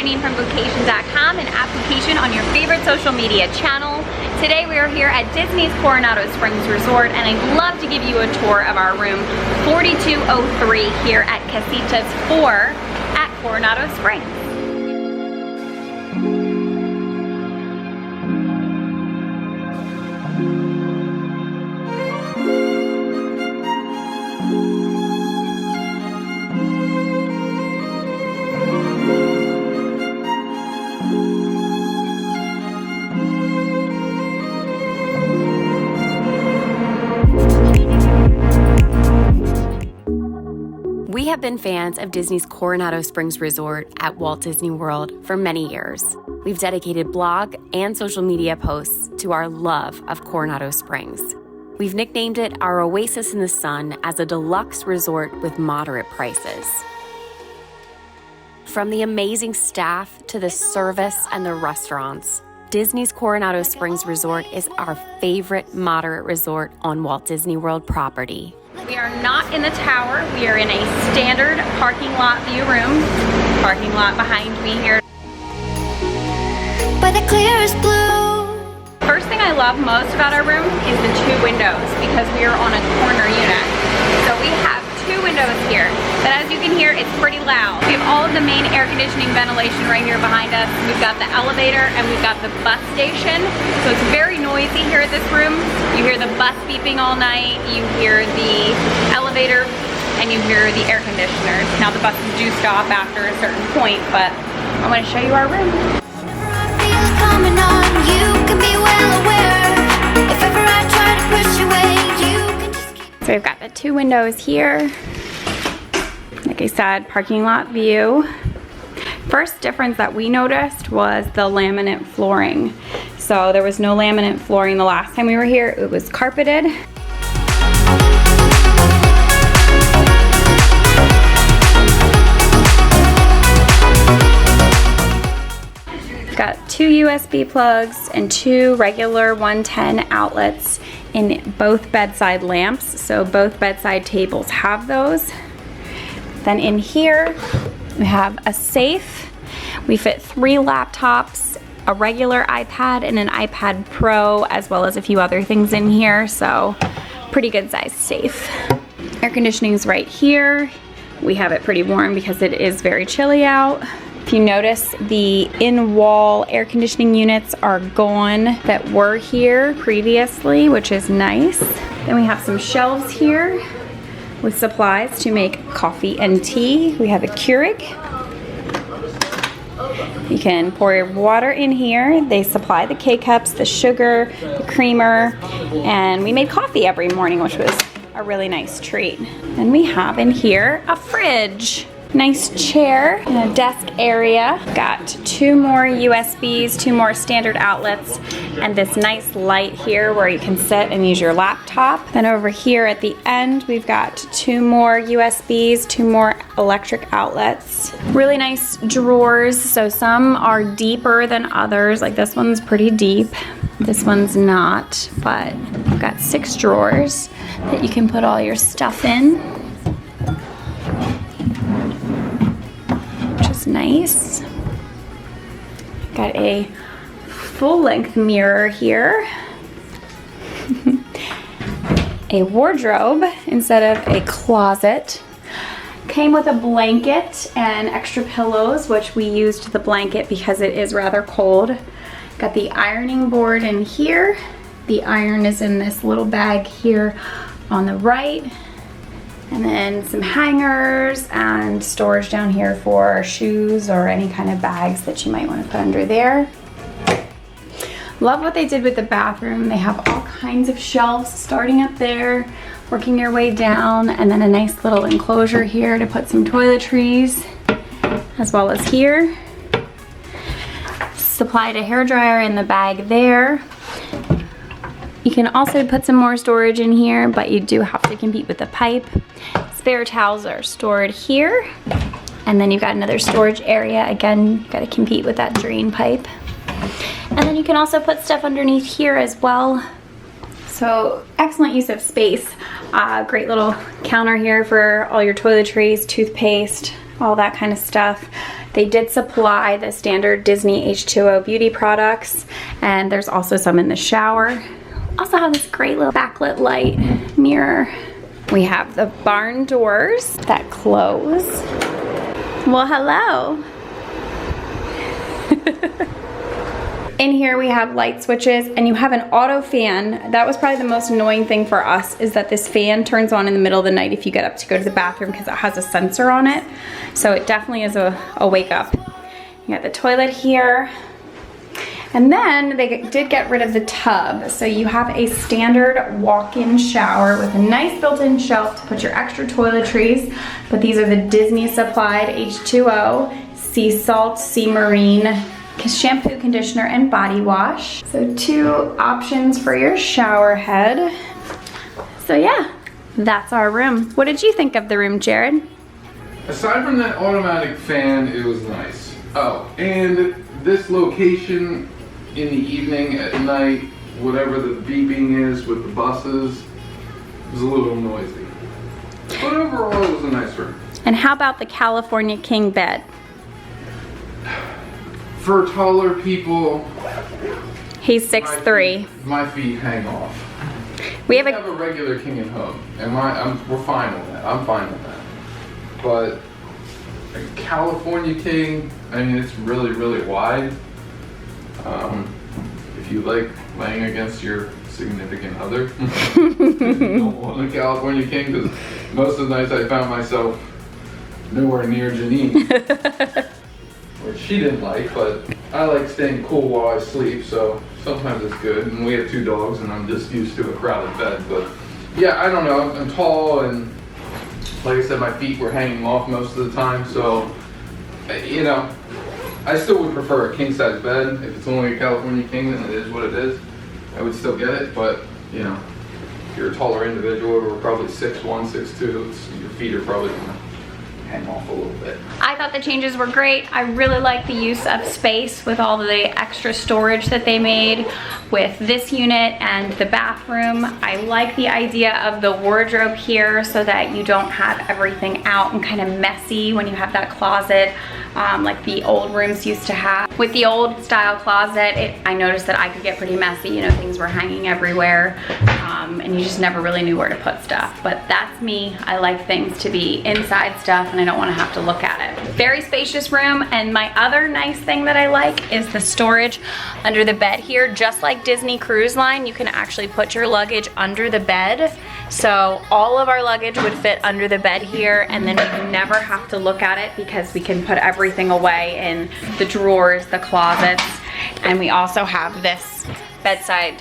Janine from Bucation.com and at Bucation on your favorite social media channel. Today we are here at Disney's Coronado Springs Resort, and I'd love to give you a tour of our room 4203 here at Castia's 4 at Coronado Springs. We have been fans of Disney's Coronado Springs Resort at Walt Disney World for many years. We've dedicated blog and social media posts to our love of Coronado Springs. We've nicknamed it our oasis in the sun as a deluxe resort with moderate prices. From the amazing staff to the service and the restaurants, Disney's Coronado Springs Resort is our favorite moderate resort on Walt Disney World property. We are not in the tower. We are in a standard parking lot view room. Parking lot behind me here. By the clearest blue. First thing I love most about our room is the two windows because we are on a corner unit. So we have two windows here, but as you can hear, it's pretty loud. We have all of the main air conditioning ventilation right here behind us. We've got the elevator and we've got the bus station. So it's very noisy here at this room. You hear the bus beeping all night, you hear the elevator, and you hear the air conditioners. Now the buses do stop after a certain point, but I want to show you our room. So we've got the two windows here. Like I said, parking lot view. First difference that we noticed was the laminate flooring. So there was no laminate flooring the last time we were here. It was carpeted. Got two USB plugs and two regular 110 outlets in both bedside lamps. So both bedside tables have those. Then in here, we have a safe. We fit 3 laptops, a regular iPad and an iPad Pro, as well as a few other things in here. So pretty good size safe. Air conditioning is right here. We have it pretty warm because it is very chilly out. If you notice, the in-wall air conditioning units are gone that were here previously, which is nice. Then we have some shelves here with supplies to make coffee and tea. We have a Keurig. You can pour your water in here. They supply the K-cups, the sugar, the creamer, and we made coffee every morning, which was a really nice treat. And we have in here a fridge. Nice chair and a desk area. Got 2 more USBs, 2 more standard outlets, and this nice light here where you can sit and use your laptop. Then over here at the end, we've got 2 more USBs, 2 more electric outlets. Really nice drawers. So some are deeper than others. Like this one's pretty deep. This one's not, but we've got 6 drawers that you can put all your stuff in. Nice. Got a full-length mirror here. A wardrobe instead of a closet. Came with a blanket and extra pillows, which we used the blanket because it is rather cold. Got the ironing board in here. The iron is in this little bag here on the right. And then some hangers and storage down here for shoes or any kind of bags that you might want to put under there. Love what they did with the bathroom. They have all kinds of shelves starting up there, working your way down, and then a nice little enclosure here to put some toiletries, as well as here. Supplied a hairdryer in the bag there. You can also put some more storage in here, but you do have to compete with the pipe. Spare towels are stored here. And then you've got another storage area. Again, you've got to compete with that drain pipe. And then you can also put stuff underneath here as well. So excellent use of space. Great little counter here for all your toiletries, toothpaste, all that kind of stuff. They did supply the standard Disney H2O beauty products, and there's also some in the shower. Also have this great little backlit light mirror. We have the barn doors that close. Well, hello. In here we have light switches, and you have an auto fan. That was probably the most annoying thing for us, is that this fan turns on in the middle of the night if you get up to go to the bathroom, because it has a sensor on it. So it definitely is a wake up. You got the toilet here. And then they did get rid of the tub. So you have a standard walk-in shower with a nice built-in shelf to put your extra toiletries. But these are the Disney supplied H2O, sea salt, sea marine, shampoo, conditioner, and body wash. So 2 options for your shower head. So yeah, that's our room. What did you think of the room, Jared? Aside from that automatic fan, it was nice. Oh, and this location in the evening, at night, whatever the beeping is with the buses, was a little noisy. But overall, it was a nice room. And how about the California King bed? For taller people, He's 6'3". my feet hang off. We have a regular king at home, and we're fine with that. I'm fine with that. But a California king, I mean, it's really, really wide. If you like laying against your significant other, you don't want a California king, because most of the nights I found myself nowhere near Janine. Which she didn't like, but I like staying cool while I sleep, so sometimes it's good. And we have 2 dogs, and I'm just used to a crowded bed. But yeah, I don't know. I'm tall, and like I said, my feet were hanging off most of the time. So, you know, I still would prefer a king-size bed. If it's only a California king, then it is what it is. I would still get it, but you know, if you're a taller individual, or probably 6'1", 6'2", your feet are probably gonna hang off a little bit. I thought the changes were great. I really like the use of space with all the extra storage that they made with this unit and the bathroom. I like the idea of the wardrobe here so that you don't have everything out and kind of messy when you have that closet like the old rooms used to have. With the old style closet, I noticed that I could get pretty messy. You know, things were hanging everywhere and you just never really knew where to put stuff. But that's me. I like things to be inside stuff, and I don't want to have to look at it. Very spacious room, and my other nice thing that I like is the storage under the bed here. Just like Disney Cruise Line, you can actually put your luggage under the bed. So all of our luggage would fit under the bed here, and then you never have to look at it because we can put everything away in the drawers, the closets, and we also have this bedside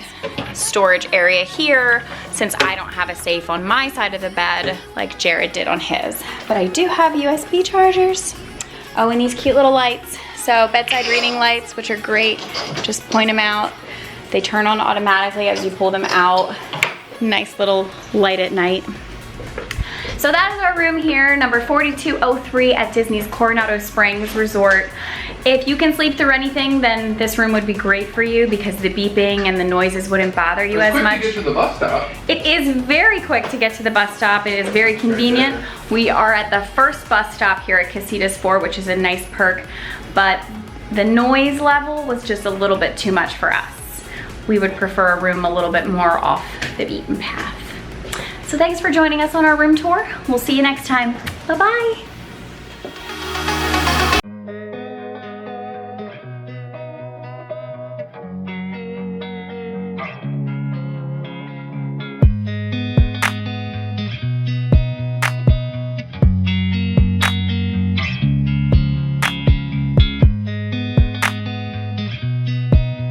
storage area here since I don't have a safe on my side of the bed like Jared did on his. But I do have USB chargers. Oh, and these cute little lights. So bedside reading lights, which are great. Just point them out. They turn on automatically as you pull them out. Nice little light at night. So that is our room here, number 4203 at Disney's Coronado Springs Resort. If you can sleep through anything, then this room would be great for you because the beeping and the noises wouldn't bother you as much. It's quick to get to the bus stop. It is very quick to get to the bus stop. It is very convenient. We are at the first bus stop here at Casitas 4, which is a nice perk, but the noise level was just a little bit too much for us. We would prefer a room a little bit more off the beaten path. So thanks for joining us on our room tour. We'll see you next time. Bye-bye.